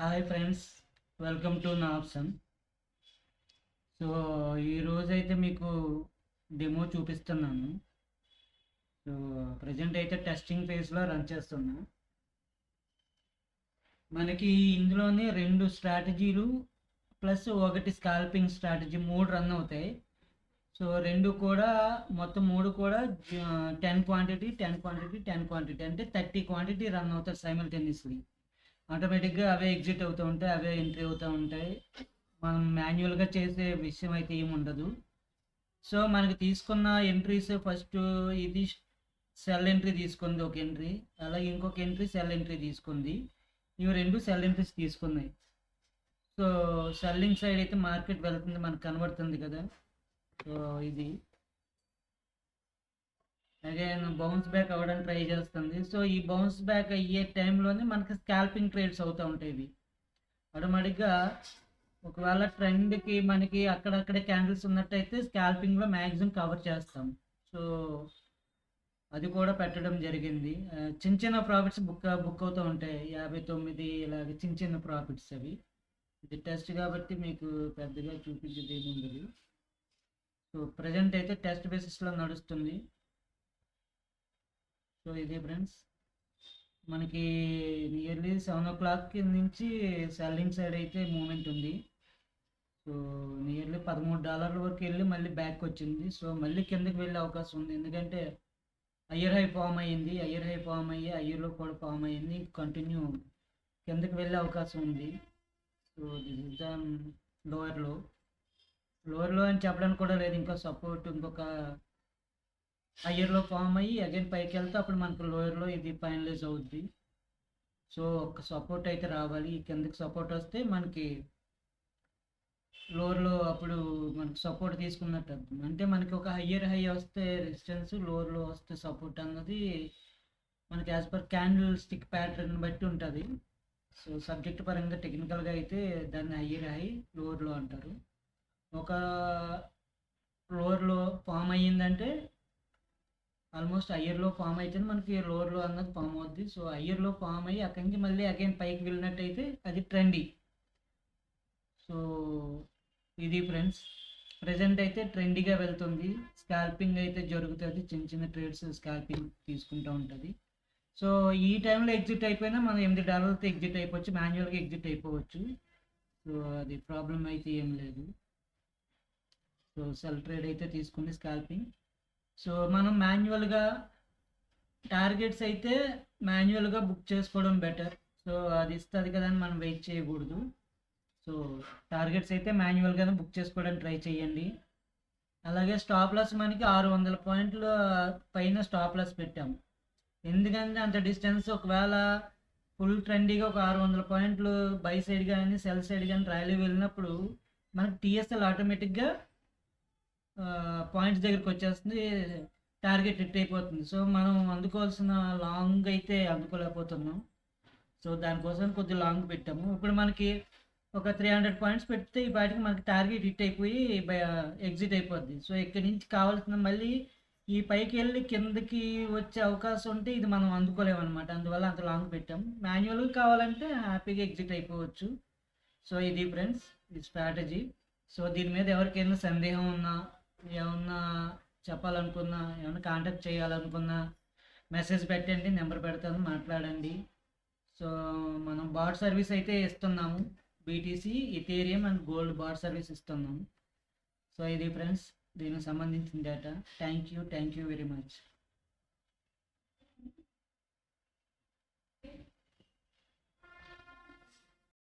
Hi friends, welcome to నా option. So ఈరోజు అయితే మీకు డెమో చూపిస్తున్నాను. సో ప్రజెంట్ అయితే టెస్టింగ్ ఫేజ్లో రన్ చేస్తున్నా. మనకి ఇందులోనే రెండు స్ట్రాటజీలు ప్లస్ ఒకటి స్కాల్పింగ్ స్ట్రాటజీ మూడు రన్ అవుతాయి. సో రెండు కూడా మొత్తం మూడు కూడా 10 క్వాంటిటీ 10 క్వాంటిటీ 10 క్వాంటిటీ అంటే 30 క్వాంటిటీ రన్ అవుతాయి సైమల్టేనియస్లీ. ఆటోమేటిక్గా అవే ఎగ్జిట్ అవుతూ ఉంటాయి, అవే ఎంట్రీ అవుతూ ఉంటాయి. మనం మాన్యువల్గా చేసే విషయం అయితే ఏమి ఉండదు. సో మనకి తీసుకున్న ఎంట్రీస్ ఫస్ట్ ఇది సెల్ ఎంట్రీ తీసుకుంది ఒక ఎంట్రీ, అలాగే ఇంకొక ఎంట్రీ సెల్ ఎంట్రీ తీసుకుంది. ఇవి రెండు సెల్ ఎంట్రీస్ తీసుకున్నాయి. సో సెల్లింగ్ సైడ్ అయితే మార్కెట్ వెళ్తుంది, మనకు కనబడుతుంది కదా. సో ఇది అగైన్ బౌన్స్ బ్యాక్ అవ్వడానికి ట్రై చేస్తుంది. సో ఈ బౌన్స్ బ్యాక్ అయ్యే టైంలోనే మనకి స్కాల్పింగ్ ట్రేడ్స్ అవుతూ ఉంటాయి. ఇవి ఆటోమేటిక్గా ఒకవేళ ట్రెండ్కి మనకి అక్కడక్కడే క్యాండిల్స్ ఉన్నట్టయితే స్కాల్పింగ్లో మ్యాక్సిమం కవర్ చేస్తాం. సో అది కూడా పెట్టడం జరిగింది. చిన్న చిన్న ప్రాఫిట్స్ బుక్ అవుతూ ఉంటాయి, 59 ఇలాగ చిన్న చిన్న ప్రాఫిట్స్. అవి ఇది టెస్ట్ కాబట్టి మీకు పెద్దగా చూపించేది ఏమి ఉండదు. సో ప్రజెంట్ అయితే టెస్ట్ బేసిస్లో నడుస్తుంది. సో ఇది ఫ్రెండ్స్, మనకి నియర్లీ 7 o'clock నుంచి సెల్లింగ్ సైడ్ అయితే మూమెంట్ ఉంది. సో నియర్లీ $13 వరకు వెళ్ళి మళ్ళీ బ్యాక్ వచ్చింది. సో మళ్ళీ కిందకి వెళ్ళే అవకాశం ఉంది, ఎందుకంటే హయ్యర్ హై ఫామ్ అయ్యింది. హయ్యర్ హై ఫామ్ అయ్యి హయ్యర్లో కూడా ఫామ్ అయ్యింది, కంటిన్యూ కిందకి వెళ్ళే అవకాశం ఉంది. సో దిస్ ఇస్ ద లోయర్లో. లోయర్లో అని చెప్పడానికి కూడా లేదు, ఇంకా సపోర్ట్ ఇంకొక హయ్యర్లో ఫామ్ అయ్యి అగైన్ పైకి వెళ్తే అప్పుడు మనకు లోయర్లో ఇది ఫైనలైజ్ అవుద్ది. సో ఒక సపోర్ట్ అయితే రావాలి, కిందకి సపోర్ట్ వస్తే మనకి లోవర్లో అప్పుడు మనకి సపోర్ట్ తీసుకున్నట్టు అర్థం. అంటే మనకి ఒక హయ్యర్ హై వస్తే రెసిస్టెన్స్, లోవర్లో వస్తే సపోర్ట్ అన్నది మనకి as per candle stick pattern బట్టి ఉంటుంది. సో సబ్జెక్ట్ పరంగా టెక్నికల్గా అయితే దాన్ని హయ్యర్ హై లోవర్లో అంటారు. ఒక లోవర్లో ఫామ్ అయ్యిందంటే ఆల్మోస్ట్ హయ్యర్లో ఫామ్ అయితేనే మనకి లోవర్లో అన్నది ఫామ్ అవుద్ది. సో హయ్యర్లో ఫామ్ అయ్యి అక్కడి నుంచి మళ్ళీ అగైన్ పైకి వెళ్ళినట్టయితే అది ట్రెండీ. సో ఇది ఫ్రెండ్స్, ప్రజెంట్ అయితే ట్రెండీగా వెళ్తుంది. స్కాల్పింగ్ అయితే జరుగుతుంది, చిన్న చిన్న ట్రేడ్స్ స్కాల్పింగ్ తీసుకుంటూ ఉంటుంది. సో ఈ టైంలో ఎగ్జిట్ అయిపోయినా మనం $8తో ఎగ్జిట్ అయిపోవచ్చు, మాన్యువల్గా ఎగ్జిట్ అయిపోవచ్చు. సో అది ప్రాబ్లం అయితే ఏం లేదు. సో సెల్ ట్రేడ్ అయితే తీసుకుంది స్కాల్పింగ్. సో మనం మాన్యువల్గా టార్గెట్స్ అయితే మాన్యువల్గా బుక్ చేసుకోవడం బెటర్. సో అది ఇస్తుంది కదా అని మనం వెయిట్ చేయకూడదు. సో టార్గెట్స్ అయితే మాన్యువల్గానే బుక్ చేసుకోవడానికి ట్రై చేయండి. అలాగే స్టాప్ లాస్ మనకి 600 పాయింట్ల పైన స్టాప్ లాస్ పెట్టాము, ఎందుకంటే అంత డిస్టెన్స్ ఒకవేళ ఫుల్ ట్రెండీగా ఒక 600 పాయింట్లు బై సైడ్ కానీ సెల్ సైడ్ కానీ ర్యాలీ వెళ్ళినప్పుడు మనకి టీఎస్ఎల్ ఆటోమేటిక్గా పాయింట్స్ దగ్గరికి వచ్చేస్తుంది, టార్గెట్ హిట్ అయిపోతుంది. సో మనం అందుకోవాల్సిన లాంగ్ అయితే అందుకోలేకపోతున్నాం. సో దానికోసం కొద్దిగా లాంగ్ పెట్టాము. ఇప్పుడు మనకి ఒక 300 పాయింట్స్ పెడితే ఈ పాటికి మనకి టార్గెట్ హిట్ అయిపోయి ఎగ్జిట్ అయిపోద్ది. సో ఇక్కడి నుంచి కావాల్సిన మళ్ళీ ఈ పైకి వెళ్ళి కిందకి వచ్చే అవకాశం ఉంటే ఇది మనం అందుకోలేమన్నమాట, అందువల్ల అంత లాంగ్ పెట్టాం. మాన్యువల్గా కావాలంటే హ్యాపీగా ఎగ్జిట్ అయిపోవచ్చు. సో ఇది ఫ్రెండ్స్ ఈ స్ట్రాటజీ. సో దీని మీద ఎవరికైనా సందేహం ఉన్నా, ఏమన్నా చెప్పాలనుకున్నా, ఏమన్నా కాంటాక్ట్ చేయాలనుకున్నా మెసేజ్ పెట్టండి, నెంబర్ పెడతాను, మాట్లాడండి. సో మనం బాట్ సర్వీస్ అయితే ఇస్తున్నాము, BTC, Ethereum and gold bot service ఇస్తున్నాము. సో ఇది ఫ్రెండ్స్ దీనికి సంబంధించిన data. Thank you very much.